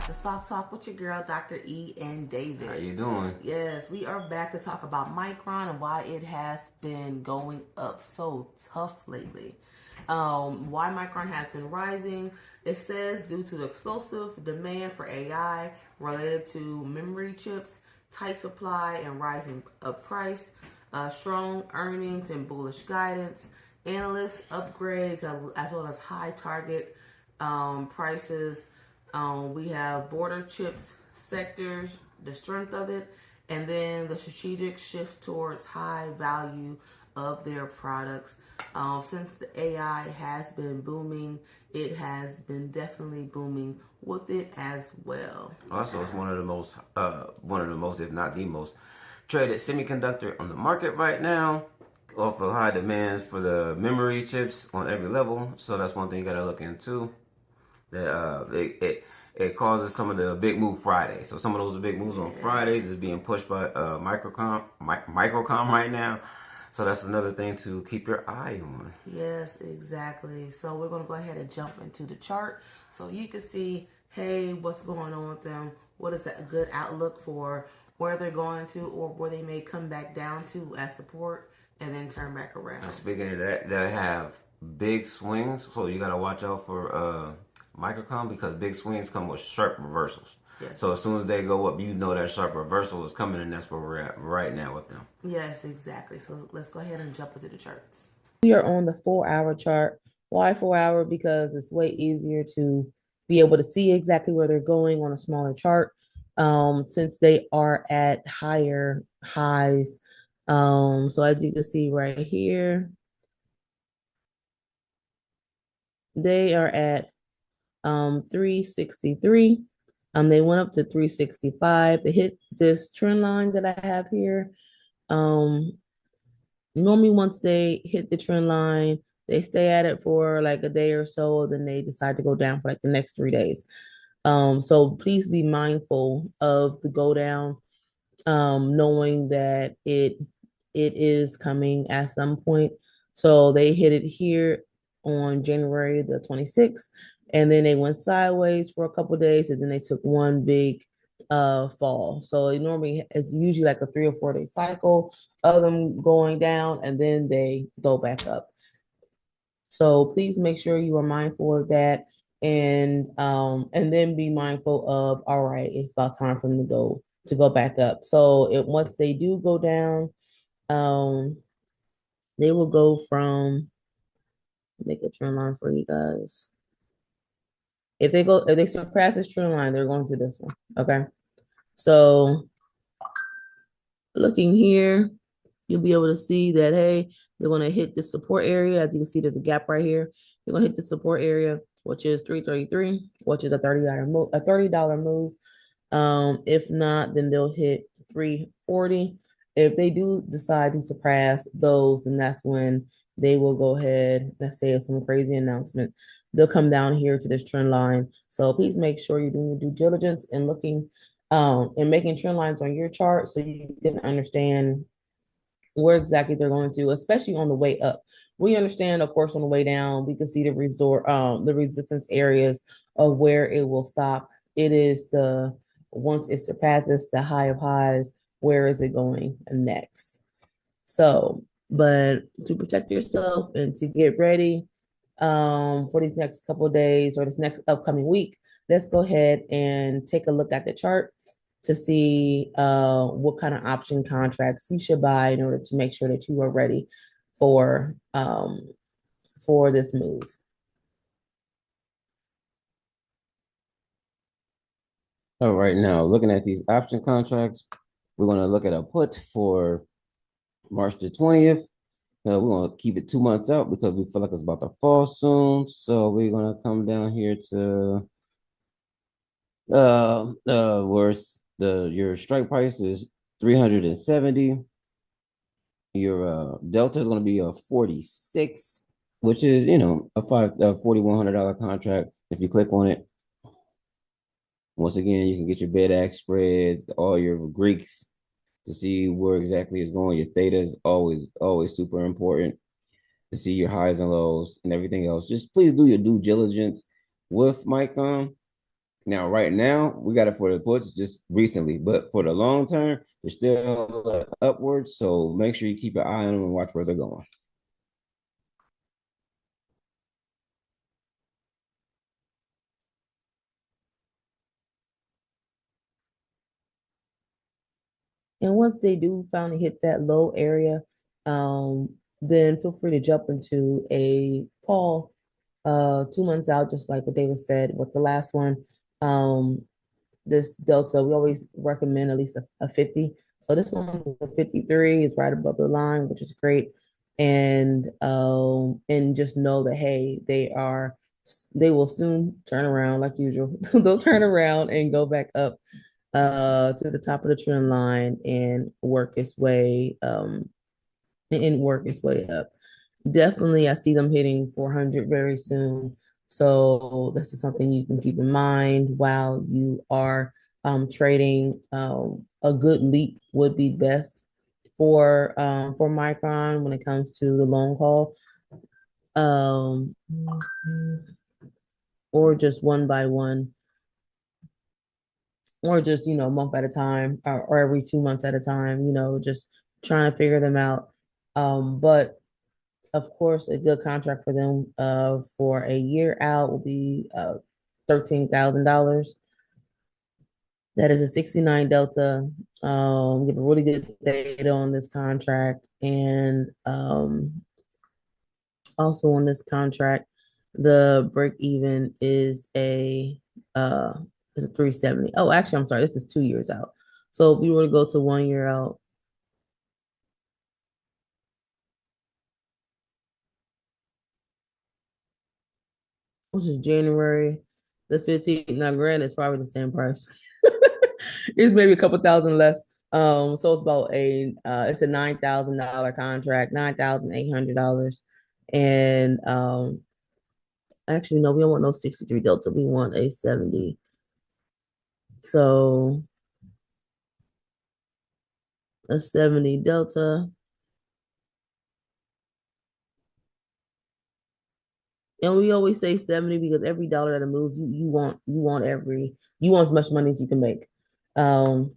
back to Stock Talk with your girl, Dr. E and David. How you doing? Yes, we are back to talk about Micron and why it has been going up so tough lately. Why Micron has been rising. It says due to the explosive demand for AI related to memory chips, tight supply and rising price, strong earnings and bullish guidance, analyst upgrades, as well as high target prices. We have border chips sectors, the strength of it, and then the strategic shift towards high value of their products. Since the AI has been booming, it has been definitely booming with it as well. Also, it's one of the most, if not the most, traded semiconductor on the market right now. Off of high demands for the memory chips on every level. So that's one thing you gotta look into. That it causes some of the big move Fridays. So some of those big moves on Fridays is being pushed by Microcom right now. So that's another thing to keep your eye on. Yes, exactly. So we're going to go ahead and jump into the chart so you can see, hey, what's going on with them? What is a good outlook for where they're going to, or where they may come back down to as support and then turn back around. Now, speaking of that, they have big swings, so you got to watch out for Microcom, because big swings come with sharp reversals. Yes. So as soon as they go up, you know that sharp reversal is coming, and that's where we're at right now with them. Yes, exactly. So let's go ahead and jump into the charts. We are on the 4-hour chart. Why 4-hour? Because it's way easier to be able to see exactly where they're going on a smaller chart, since they are at higher highs. So as you can see right here, they are at 363. They went up to 365. They hit this trend line that I have here. Normally once they hit the trend line, they stay at it for like a day or so, then they decide to go down for like the next 3 days. So please be mindful of the go down, knowing that it is coming at some point. So they hit it here on January the 26th, and then they went sideways for a couple of days, and then they took one big fall. So it normally is usually like a 3 or 4 day cycle of them going down, and then they go back up. So please make sure you are mindful of that, and then be mindful of, all right, it's about time for them to go back up. So once they do go down, they will go from, make a trend line for you guys. If they surpass this trend line, they're going to this one. Okay. So looking here, you'll be able to see that, hey, they're going to hit the support area. As you can see, there's a gap right here. They're going to hit the support area, which is 333, which is a $30 move. If not, then they'll hit 340. If they do decide to surpass those, then that's when they will go ahead, let's say it's some crazy announcement, they'll come down here to this trend line. So please make sure you're doing your due diligence and looking and making trend lines on your chart so you can understand where exactly they're going to, especially on the way up. We understand, of course, on the way down, we can see the resistance areas of where it will stop. It is once it surpasses the high of highs, where is it going next? So, but to protect yourself and to get ready for these next couple of days or this next upcoming week, let's go ahead and take a look at the chart to see what kind of option contracts you should buy in order to make sure that you are ready for this move. All right, now looking at these option contracts, we're going to look at a put for March the 20th. We're going to keep it 2 months out because we feel like it's about to fall soon. So we're going to come down here to where your strike price is 370. Your delta is going to be a 46, which is, a $4,100 contract. If you click on it, once again, you can get your bid-ask spreads, all your Greeks to see where exactly it's going. Your theta is always super important to see your highs and lows and everything else. Just please do your due diligence with Micron. Now, right now, we got it for the puts just recently, but for the long term, they're still upwards. So make sure you keep an eye on them and watch where they're going. And once they do finally hit that low area, then feel free to jump into a call 2 months out, just like what David said with the last one. Um, this delta, we always recommend at least a 50. So this one is a 53, it's right above the line, which is great. And just know that hey, they will soon turn around like usual. They'll turn around and go back up to the top of the trend line and work its way up. Definitely, I see them hitting 400 very soon. So this is something you can keep in mind while you are trading. A good leap would be best for Micron when it comes to the long haul, um, or just one by one, or just a month at a time, or every 2 months at a time. Just trying to figure them out. But of course, a good contract for them for a year out will be $13,000. That is a 69 delta. Give a really good data on this contract, and also on this contract, the break even uh is a 370. Oh, actually, I'm sorry. This is 2 years out. So if we were to go to 1 year out, which is January the 15th. Now, granted, it's probably the same price. It's maybe a couple thousand less. So it's a $9,000 contract, $9,800. And actually, no, we don't want no 63 delta. We want a 70. So a 70 delta. And we always say 70 because every dollar that it moves, you want as much money as you can make. So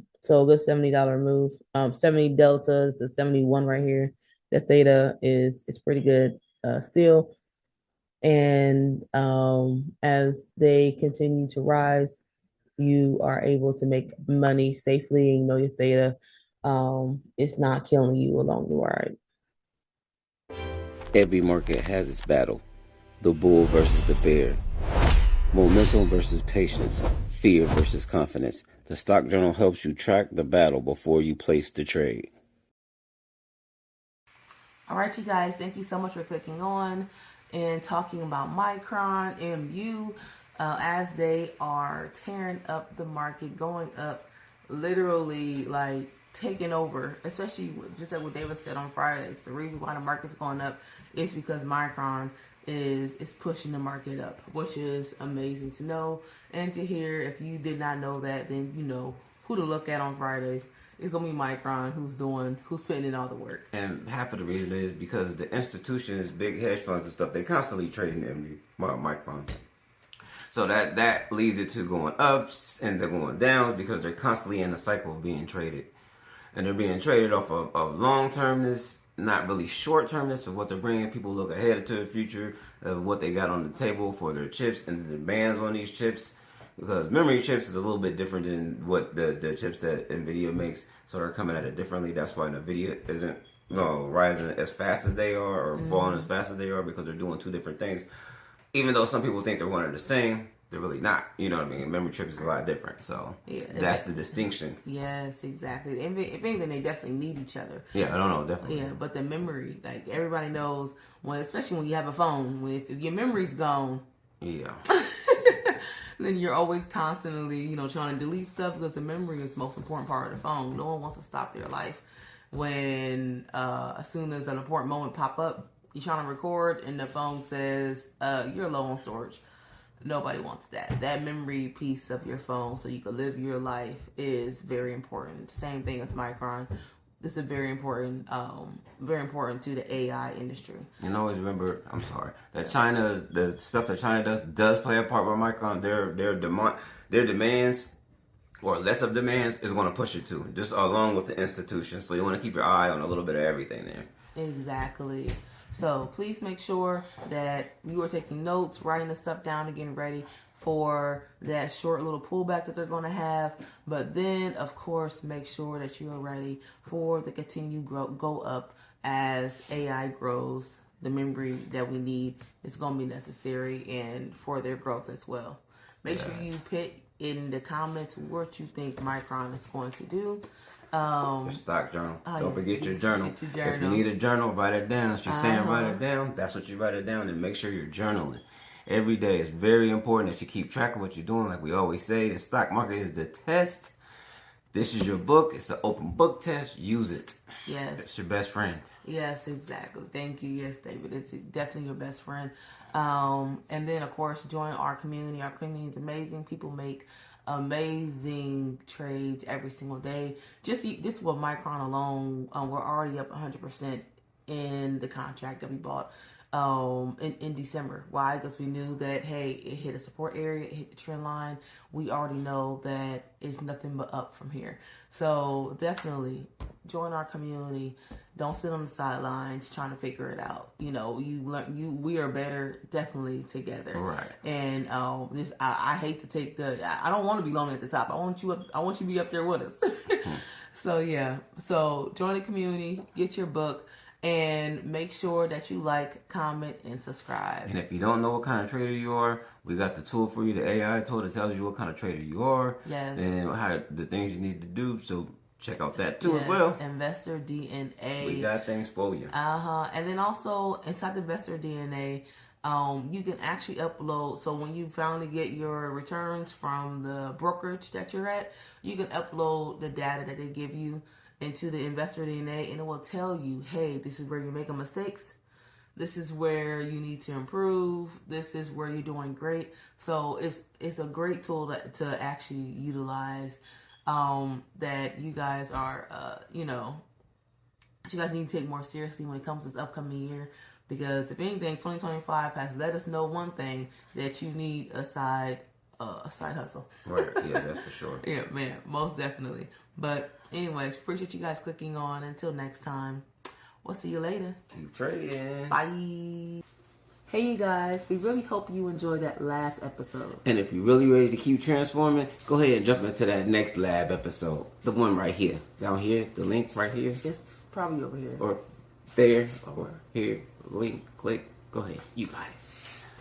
this $70 move, 70 deltas, a 71 right here. The theta is pretty good still. And as they continue to rise, you are able to make money safely, and you know your theta it's not killing you along the ride. Every market has its battle. The bull versus the bear. Momentum versus patience. Fear versus confidence. The Stock Journal helps you track the battle before you place the trade. All right, you guys, thank you so much for clicking on and talking about Micron, MU, as they are tearing up the market, going up, literally like taking over, especially just like what David said on Friday. It's the reason why the market's going up is because Micron is pushing the market up, which is amazing to know and to hear. If you did not know that, then you know who to look at on Fridays. It's gonna be Micron who's putting in all the work. And half of the reason is because the institutions, big hedge funds and stuff, they constantly trading Micron. So that leads it to going ups and they're going downs because they're constantly in a cycle of being traded. And they're being traded off of long-termness, not really short-termness of what they're bringing. People look ahead to the future of what they got on the table for their chips and the demands on these chips. Because memory chips is a little bit different than what the chips that NVIDIA makes. So they're coming at it differently. That's why NVIDIA isn't rising as fast as they are or falling as fast as they are, because they're doing two different things. Even though some people think they're one and the same, they're really not. You know what I mean? Memory chips is a lot different. So yeah, that's the distinction. Yes, exactly. If anything, they definitely need each other. Yeah, I don't know, definitely. Yeah, but the memory, like everybody knows, especially when you have a phone, if your memory's gone, yeah, then you're always constantly, trying to delete stuff because the memory is the most important part of the phone. No one wants to stop their life when as soon as an important moment pop up, you're trying to record and the phone says you're low on storage. Nobody wants that. That memory piece of your phone so you can live your life is very important. Same thing as Micron. it's a very important to the AI industry. And always remember, I'm sorry, that China, the stuff that China does play a part with Micron. Their demands, or less of demands, is going to push it to, just along with the institution. So you want to keep your eye on a little bit of everything there. Exactly. So please make sure that you are taking notes, writing the stuff down, and getting ready for that short little pullback that they're going to have. But then, of course, make sure that you are ready for the continued go up as AI grows. The memory that we need is going to be necessary, and for their growth as well. Make sure you put in the comments what you think Micron is going to do. Your stock journal. Don't forget your journal. Get your journal. If you need a journal, write it down. If you're saying write it down, that's what you write it down, and make sure you're journaling. Every day is very important that you keep track of what you're doing. Like we always say, the stock market is the test. This is your book. It's an open book test. Use it. Yes. It's your best friend. Yes, exactly. Thank you. Yes, David. It's definitely your best friend. And then, of course, join our community. Our community is amazing. People make amazing trades every single day. Just with Micron alone, we're already up 100% in the contract that we bought in December. Why? Because we knew that, hey, it hit a support area, it hit the trend line. We already know that it's nothing but up from here. So definitely join our community. Don't sit on the sidelines trying to figure it out. You know, we are better definitely together. Right. And I hate to take I don't want to be lonely at the top. I want you to be up there with us. So yeah. So join the community, get your book, and make sure that you like, comment, and subscribe. And if you don't know what kind of trader you are, we got the tool for you, the AI tool that tells you what kind of trader you are. Yes. And the things you need to do. So check out that too as well. Investor DNA. We got things for you. And then also inside the Investor DNA, you can actually upload. So when you finally get your returns from the brokerage that you're at, you can upload the data that they give you into the Investor DNA, and it will tell you, hey, this is where you're making mistakes. This is where you need to improve. This is where you're doing great. So it's a great tool to actually utilize. That you guys are, you guys need to take more seriously when it comes to this upcoming year. Because if anything, 2025 has let us know one thing, that you need a side hustle. Right, yeah, that's for sure. Yeah, man, most definitely. But anyways, appreciate you guys clicking on. Until next time, we'll see you later. Keep trading. Bye. Hey, you guys, we really hope you enjoyed that last episode. And if you're really ready to keep transforming, go ahead and jump into that next lab episode. The one right here. Down here, the link right here. It's probably over here. Or there, or here. Link, click. Go ahead. You got it.